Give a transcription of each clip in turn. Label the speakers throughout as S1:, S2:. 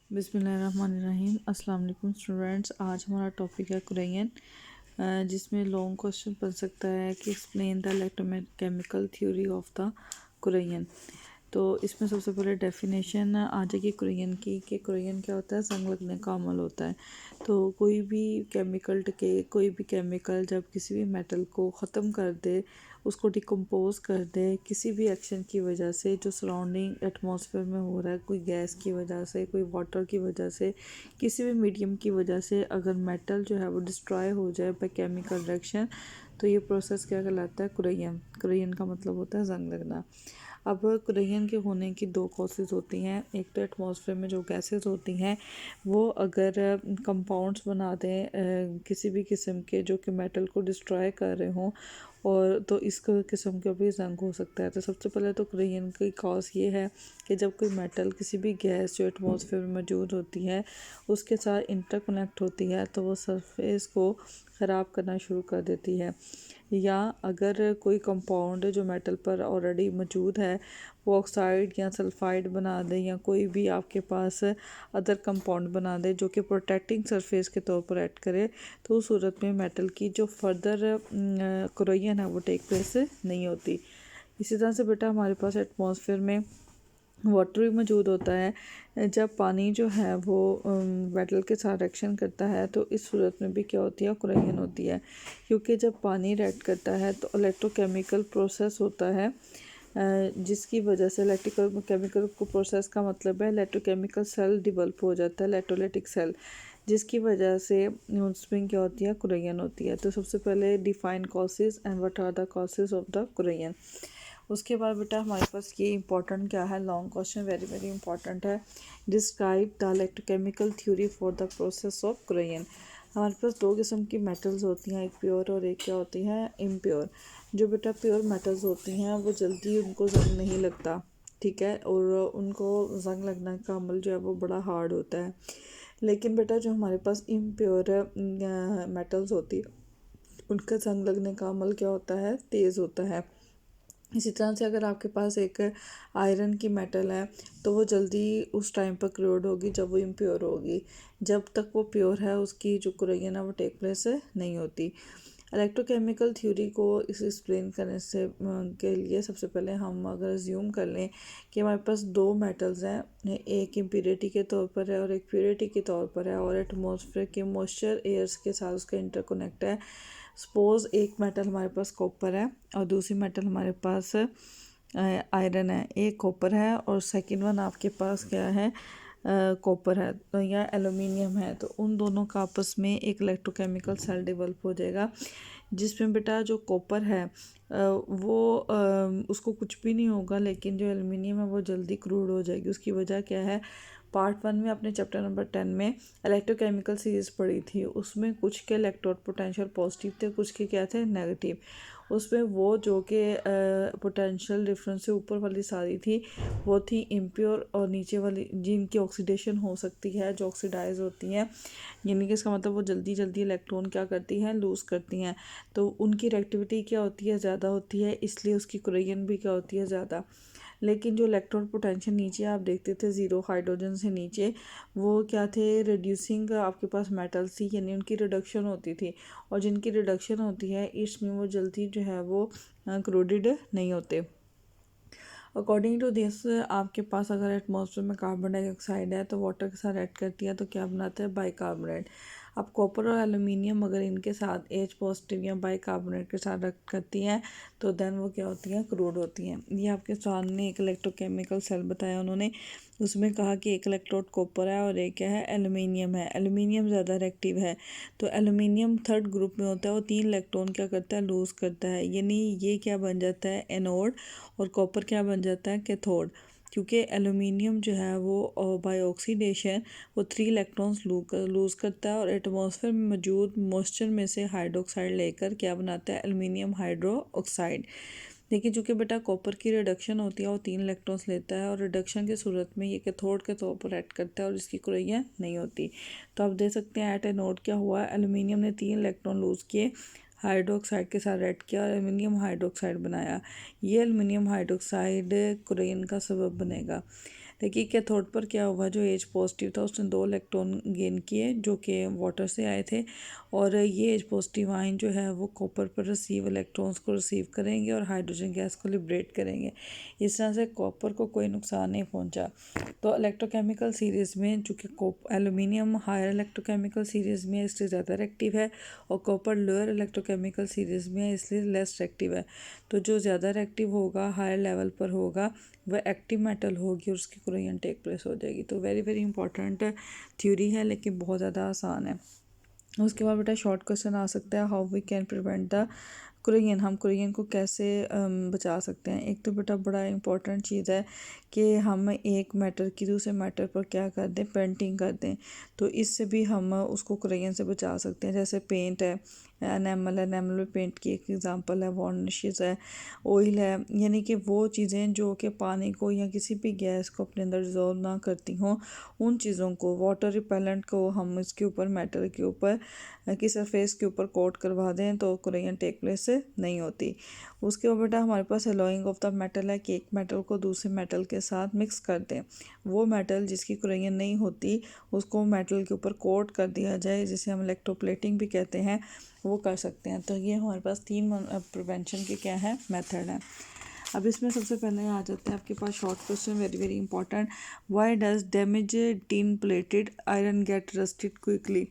S1: बिस्मिल्लाहिर्रहमानिर्रहीम। अस्सलाम वालेकुम स्टूडेंट्स। आज हमारा टॉपिक है कुरैन, जिसमें लॉन्ग क्वेश्चन बन सकता है कि explain the electrochemical theory of the Curran. तो इसमें सबसे पहले डेफिनेशन आ जाएगी कुरैन की कि कुरैन क्या होता है, जंग लगने का अमल होता है। तो कोई भी केमिकल जब किसी भी मेटल को ख़त्म कर दे, उसको डिकम्पोज कर दे किसी भी एक्शन की वजह से, जो सराउंडिंग एटमॉस्फेयर में हो रहा है, कोई गैस की वजह से, कोई वाटर की वजह से, किसी भी मीडियम की वजह से अगर मेटल जो है वो डिस्ट्रॉय हो जाए बाय केमिकल रिएक्शन, तो ये प्रोसेस क्या कहलाता है? कुरैन। कुरैन का मतलब होता है जंग लगना। अब कुरैन के होने की दो कॉसेस होती हैं। एक तो एटमॉस्फेयर में जो गैसेस होती हैं वो अगर कंपाउंड्स बना दें किसी भी किस्म के जो कि मेटल को डिस्ट्रॉय कर रहे हों, और तो इस किस्म का भी जंग हो सकता है। तो सबसे पहले तो कुरैन की कॉज ये है कि जब कोई मेटल किसी भी गैस जो एटमॉस्फेयर में मौजूद होती है उसके साथ इंटरकनेक्ट होती है, तो वो सरफेस को ख़राब करना शुरू कर देती है। या अगर कोई कंपाउंड जो मेटल पर ऑलरेडी मौजूद है वो ऑक्साइड या सल्फाइड बना दे, या कोई भी आपके पास अदर कंपाउंड बना दे जो कि प्रोटेक्टिंग सरफेस के तौर पर ऐड करे, तो उस सूरत में मेटल की जो फर्दर कुरैन है वो टेक प्लेस नहीं होती। इसी तरह से बेटा हमारे पास एटमॉस्फेयर में वाटर भी मौजूद होता है। जब पानी जो है वो मेटल के साथ रिएक्शन करता है तो इस सूरत में भी क्या होती है? कुरैन होती है। क्योंकि जब पानी रिएक्ट करता है तो इलेक्ट्रोकेमिकल प्रोसेस होता है, जिसकी वजह से इलेक्ट्रिकल केमिकल को प्रोसेस का मतलब है इलेक्ट्रोकेमिकल सेल डिवेल्प हो जाता है, इलेक्ट्रोलाइटिक सेल, जिसकी वजह से उसमें क्या होती है? कुरैन होती है। तो सबसे पहले define causes and what are the causes of the corrosion. उसके बाद बेटा हमारे पास ये इंपॉर्टेंट क्या है, long question very very important है। Describe the electrochemical theory for the process of corrosion. हमारे पास दो किस्म की मेटल्स होती हैं, एक प्योर और एक क्या होती है? इम्प्योर। जो बेटा प्योर मेटल्स होती हैं वो जल्दी उनको जंग नहीं लगता, ठीक है, और उनको जंग लगने का अमल जो है वो बड़ा हार्ड होता है। लेकिन बेटा जो हमारे पास इम्प्योर मेटल्स होती है उनका जंग लगने का अमल क्या होता है? तेज़ होता है। इसी तरह से अगर आपके पास एक आयरन की मेटल है तो वो जल्दी उस टाइम पर क्रोड होगी जब वो इम्प्योर होगी। जब तक वो प्योर है उसकी जो कुरैन है वो टेक प्लेस नहीं होती। इलेक्ट्रोकेमिकल थ्योरी को इस एक्सप्लेन करने से के लिए सबसे पहले हम अगर ज्यूम कर लें कि हमारे पास दो मेटल्स हैं, एक इम्प्योरिटी के तौर पर है और एक प्योरिटी के तौर पर है, और एटमॉस्फेयर के मॉइस्चर एयर्स के साथ उसका इंटरकनेक्ट है। सपोज़ एक मेटल हमारे पास कॉपर है और दूसरी मेटल हमारे पास आयरन है। एक कॉपर है और सेकंड वन आपके पास क्या है? कॉपर है तो या एलुमिनियम है। तो उन दोनों का आपस में एक इलेक्ट्रोकेमिकल सेल डेवलप हो जाएगा, जिसमें बेटा जो कॉपर है वो उसको कुछ भी नहीं होगा, लेकिन जो एलुमिनियम है वो जल्दी क्रूड हो जाएगी। उसकी वजह क्या है? पार्ट 1 में अपने चैप्टर नंबर 10 में इलेक्ट्रोकेमिकल सीरीज पढ़ी थी, उसमें कुछ के इलेक्ट्रोड पोटेंशियल पॉजिटिव थे, कुछ के क्या थे? नेगेटिव। उसमें वो जो कि पोटेंशियल डिफरेंस से ऊपर वाली सारी थी वो थी इम्प्योर, और नीचे वाली जिनकी ऑक्सीडेशन हो सकती है, जो ऑक्सीडाइज होती हैं, यानी कि इसका मतलब वो जल्दी जल्दी इलेक्ट्रॉन क्या करती हैं? लूज़ करती हैं। तो उनकी रिएक्टिविटी क्या होती है? ज़्यादा होती है, इसलिए उसकी कुरैन भी क्या होती है? ज़्यादा। लेकिन जो इलेक्ट्रॉन पोटेंशियल नीचे आप देखते थे ज़ीरो हाइड्रोजन से नीचे, वो क्या थे? रिड्यूसिंग आपके पास मेटल्स थी, यानी उनकी रिडक्शन होती थी, और जिनकी रिडक्शन होती है इसमें वो जल्दी जो है वो क्रोडेड नहीं होते। अकॉर्डिंग टू दिस आपके पास अगर एटमॉस्फेयर में कार्बन डाइऑक्साइड है तो वाटर के साथ ऐड करती है तो क्या बनाता है? बाइकार्बोनेट। अब कॉपर और एल्यूमिनियम अगर इनके साथ एच पॉजिटिव या बाइकार्बोनेट के साथ रख करती हैं तो देन वो क्या होती हैं? क्रूड होती हैं। ये आपके सामने एक इलेक्ट्रोकेमिकल सेल बताया उन्होंने, उसमें कहा कि एक इलेक्ट्रोड कॉपर है और एक क्या है? एल्यूमिनियम है। एल्यूमिनियम ज़्यादा रिएक्टिव है, तो एल्यूमिनियम थर्ड ग्रुप में होता है, वो 3 इलेक्ट्रॉन क्या करता है? लूज़ करता है, यानी ये क्या बन जाता है? एनोड, और कॉपर क्या बन जाता है? कैथोड। क्योंकि एल्यूमिनियम जो है वो बाय ऑक्सीडेशन वो 3 इलेक्ट्रॉन्स लूज़ करता है, और एटमॉस्फेयर में मौजूद मॉइस्चर में से हाइड्रोक्साइड लेकर क्या बनाता है? Aluminium hydro oxide. लेकिन चूँकि बेटा कॉपर की रिडक्शन होती है वो 3 इलेक्ट्रॉन्स लेता है, और रिडक्शन की सूरत में ये कैथोड के तौर पर ऐड करता है और इसकी कुरैन नहीं होती। तो आप देख सकते हैं एट ए नोड क्या हुआ? एल्यूमिनियम ने 3 इलेक्ट्रॉन लूज़ किए, हाइड्रोक्साइड के साथ ऐड किया और एल्युमिनियम हाइड्रोक्साइड बनाया। ये एल्युमिनियम हाइड्रोक्साइड कुरैन का सबब बनेगा। लेकिन कैथोड पर क्या हुआ, जो एच पॉजिटिव था उसने 2 इलेक्ट्रॉन गेन किए जो कि वाटर से आए थे, और ये एच पॉजिटिव आयन जो है वो कॉपर पर इलेक्ट्रॉन्स को रिसीव करेंगे और हाइड्रोजन गैस को लिबरेट करेंगे। इस तरह से कॉपर को कोई नुकसान नहीं पहुंचा। तो इलेक्ट्रोकेमिकल सीरीज़ में चूँकि एल्यूमिनियम हायर इलेक्ट्रोकेमिकल सीरीज़ में है इसलिए ज़्यादा रिएक्टिव है, और कॉपर लोअर इलेक्ट्रोकेमिकल सीरीज़ में है इसलिए लेस रिएक्टिव है। तो जो ज़्यादा रिएक्टिव होगा, हायर लेवल पर होगा, वह एक्टिव मेटल होगी और उसकी कोरोजन टेक प्लेस हो जाएगी। तो वेरी वेरी इंपॉर्टेंट थ्योरी है, लेकिन बहुत ज़्यादा आसान है। उसके बाद बेटा शॉर्ट क्वेश्चन आ सकता है, how we can prevent the corrosion, हम कोरोजन को कैसे बचा सकते हैं। एक तो बेटा बड़ा इंपॉर्टेंट चीज़ है कि हम एक मैटर की दूसरे मैटर पर क्या कर दें, पेंटिंग कर दें, तो इससे भी हम उसको कोरोजन से बचा सकते हैं। जैसे पेंट है, एनेमल में पेंट की एक एग्जांपल है, वार्निशेस है, ऑयल है, यानी कि वो चीज़ें जो कि पानी को या किसी भी गैस को अपने अंदर डिजोल्व ना करती हों, उन चीज़ों को, वाटर रिपेलेंट को हम इसके ऊपर मेटल के ऊपर की सरफेस के ऊपर कोट करवा दें तो कोरोजन टेक प्लेस नहीं होती। उसके बाद बेटा हमारे पास एलॉइंग ऑफ द मेटल है कि एक मेटल को दूसरे मेटल के साथ मिक्स कर दें। वो मेटल जिसकी कोरोजन नहीं होती उसको मेटल के ऊपर कोट कर दिया जाए, जिसे हम इलेक्ट्रोप्लेटिंग भी कहते हैं, वो कर सकते हैं। तो ये हमारे पास 3 प्रिवेंशन के क्या है, मेथड है। अब इसमें सबसे पहले आ जाते हैं आपके पास short question, very very important. Why does damage tin plated iron get rusted quickly,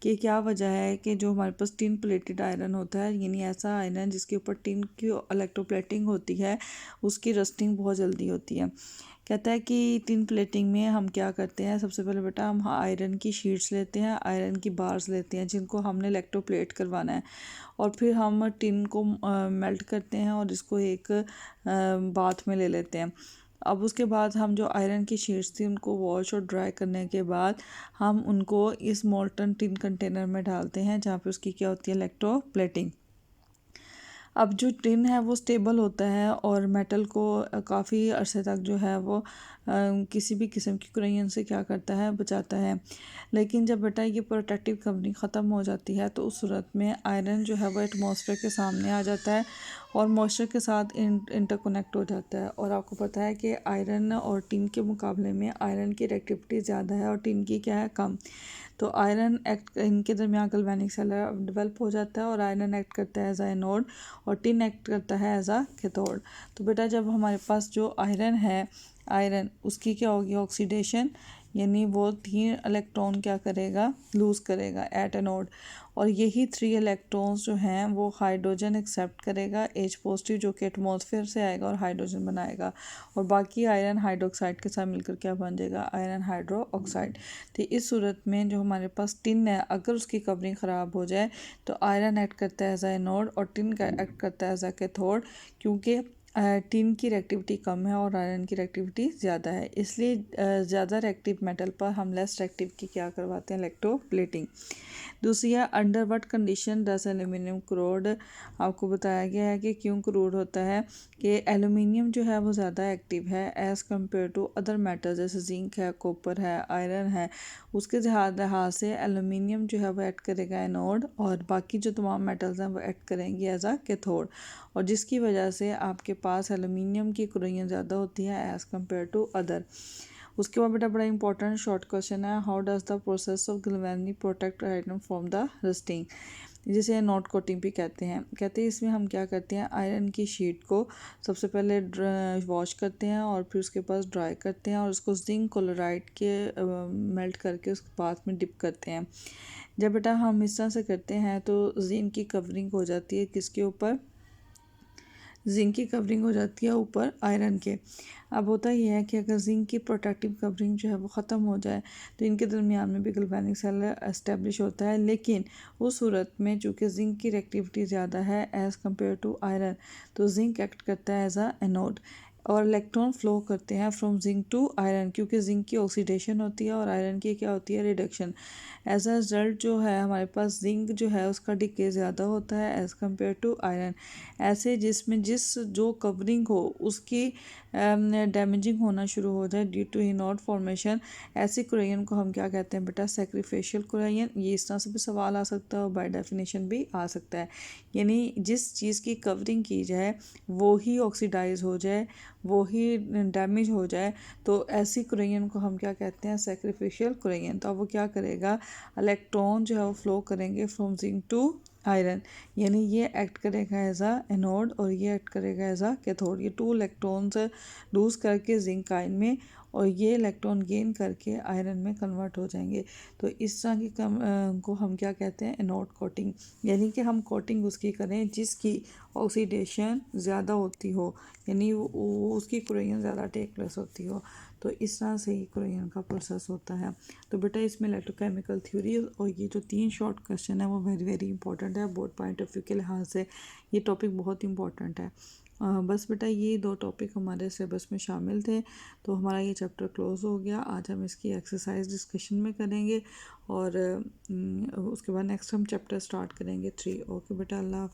S1: कि क्या वजह है कि जो हमारे पास टिन प्लेटेड आयरन होता है, यानी ऐसा आयरन जिसके ऊपर टिन की इलेक्ट्रोप्लेटिंग होती है, उसकी रस्टिंग बहुत जल्दी होती है। कहता है कि टिन प्लेटिंग में हम क्या करते हैं, सबसे पहले बेटा हम आयरन की शीट्स लेते हैं, आयरन की बार्स लेते हैं जिनको हमने इलेक्ट्रोप्लेट करवाना है, और फिर हम टिन को मेल्ट करते हैं और इसको एक बाथ में ले लेते हैं। अब उसके बाद हम जो आयरन की शीट्स थी उनको वॉश और ड्राई करने के बाद हम उनको इस मोल्टन टिन कंटेनर में डालते हैं जहाँ पे उसकी क्या होती है, इलेक्ट्रोप्लेटिंग। अब जो टिन है वो स्टेबल होता है और मेटल को काफ़ी अरसे तक जो है वो किसी भी किस्म की कोरोजन से क्या करता है, बचाता है। लेकिन जब बेटा ये प्रोटेक्टिव कवरिंग ख़त्म हो जाती है तो उस सूरत में आयरन जो है वो एटमॉस्फेयर के सामने आ जाता है और मॉइस्चर के साथ इंटरकनेक्ट हो जाता है। और आपको पता है कि आयरन और टिन के मुकाबले में आयरन की रिएक्टिविटी ज़्यादा है और टिन की क्या है, कम। तो आयरन एक्ट, इनके दरमियान गैल्वेनिक सेल डेवलप हो जाता है और आयरन एक्ट करता है एज आ एनोड और टिन एक्ट करता है एज आ कैथोड। तो बेटा जब हमारे पास जो आयरन है, आयरन उसकी क्या होगी, ऑक्सीडेशन, यानी वो 3 इलेक्ट्रॉन क्या करेगा, लूज़ करेगा एट एनोड, और यही 3 इलेक्ट्रॉन्स जो हैं वो हाइड्रोजन एक्सेप्ट करेगा, एच पॉजिटिव जो कि एटमॉस्फेयर से आएगा और हाइड्रोजन बनाएगा, और बाकी आयरन हाइड्रोक्साइड के साथ मिलकर क्या बन जाएगा, आयरन हाइड्रो ऑक्साइड। तो इस सूरत में जो हमारे पास टिन है, अगर उसकी कवरिंग ख़राब हो जाए तो आयरन एक्ट करता है एज आ एनोड और टिन का एक्ट करता है एज आ कैथोड, क्योंकि टिन की रिएक्टिविटी कम है और आयरन की रिएक्टिविटी ज़्यादा है, इसलिए ज़्यादा रिएक्टिव मेटल पर हम लेस रिएक्टिव की क्या करवाते हैं, इलेक्ट्रोप्लेटिंग। दूसरी है under what condition does aluminium corrode, आपको बताया गया है कि क्यों क्रूड होता है, कि एल्यूमिनियम जो है वो ज़्यादा एक्टिव है as compare to other metal, जैसे जिंक है, कॉपर है, आयरन है। उसके लिहाज से एल्यूमिनियम जो है वो एक्ट करेगा एनोड और बाकी जो तमाम मेटल्स हैं वो एक्ट करेंगी एज आ कैथोड, और जिसकी वजह से आपके पास एल्यूमिनियम की कोरोजन ज़्यादा होती है एज़ कम्पेयर टू अदर। उसके बाद बेटा बड़ा इंपॉर्टेंट शॉर्ट क्वेश्चन है, how does the process of galvanic protect iron from the rusting, जिसे नॉट कोटिंग भी कहते हैं। कहते हैं इसमें हम क्या करते हैं, आयरन की शीट को सबसे पहले वॉश करते हैं और फिर उसके पास ड्राई करते हैं और उसको जिंक क्लोराइड के मेल्ट करके उसके बाद में डिप करते हैं। जब बेटा हम इस तरह से करते हैं तो जिंक की कवरिंग हो जाती है, किसके ऊपर, जिंक की कवरिंग हो जाती है ऊपर आयरन के। अब होता यह है कि अगर जिंक की प्रोटेक्टिव कवरिंग जो है वो ख़त्म हो जाए तो इनके दरमियान में भी गैल्वेनिक सेल एस्टेब्लिश होता है, लेकिन उस सूरत में चूँकि जिंक की रिएक्टिविटी ज़्यादा है एज़ कम्पेयर टू आयरन, तो जिंक एक्ट करता है एज आ एनोड और इलेक्ट्रॉन फ्लो करते हैं फ्रॉम जिंक टू आयरन, क्योंकि जिंक की ऑक्सीडेशन होती है और आयरन की क्या होती है, रिडक्शन। एज अ रिजल्ट जो है हमारे पास जिंक जो है उसका डिके ज़्यादा होता है एज़ कम्पेयर टू आयरन। ऐसे जिसमें जो कवरिंग हो उसकी डैमेजिंग होना शुरू हो जाए ड्यू टू इनोड फॉर्मेशन, ऐसे कुरेन को हम क्या कहते हैं बेटा, सेक्रीफिशियल कुरेन। ये इस तरह से भी सवाल आ सकता है और बाय डेफिनेशन भी आ सकता है। यानी जिस चीज़ की कवरिंग की जाए वो ही ऑक्सीडाइज हो जाए, वो ही डैमेज हो जाए, तो ऐसी कुरेन को हम क्या कहते हैं, सेक्रीफिशियल कुरेन। तो अब वो क्या करेगा, इलेक्ट्रॉन जो है वो फ्लो करेंगे फ्रॉम जिंक टू आयरन, यानी ये एक्ट करेगा एज अ एनोड और ये एक्ट करेगा एज अ कैथोड। ये 2 इलेक्ट्रॉन्स लूज करके जिंक आयन में और ये इलेक्ट्रॉन गेन करके आयरन में कन्वर्ट हो जाएंगे। तो इस तरह की को हम क्या कहते हैं, एनोड कोटिंग। यानी कि हम कोटिंग उसकी करें जिसकी ऑक्सीडेशन ज़्यादा होती हो, यानी उसकी कुरेन ज़्यादा टेक प्लेस होती हो। तो इस तरह से ही कुरेन का प्रोसेस होता है। तो बेटा इसमें इलेक्ट्रोकेमिकल थ्योरी और ये जो 3 शॉर्ट क्वेश्चन है वो वेरी वेरी इंपॉर्टेंट है बोर्ड पॉइंट ऑफ व्यू के लिहाज से। ये टॉपिक बहुत इंपॉर्टेंट है। बस बेटा ये 2 टॉपिक हमारे सिलेबस में शामिल थे, तो हमारा ये चैप्टर क्लोज़ हो गया। आज हम इसकी एक्सरसाइज डिस्कशन में करेंगे और उसके बाद नेक्स्ट हम चैप्टर स्टार्ट करेंगे 3। ओके बेटा, अल्लाह हाफ़िज़।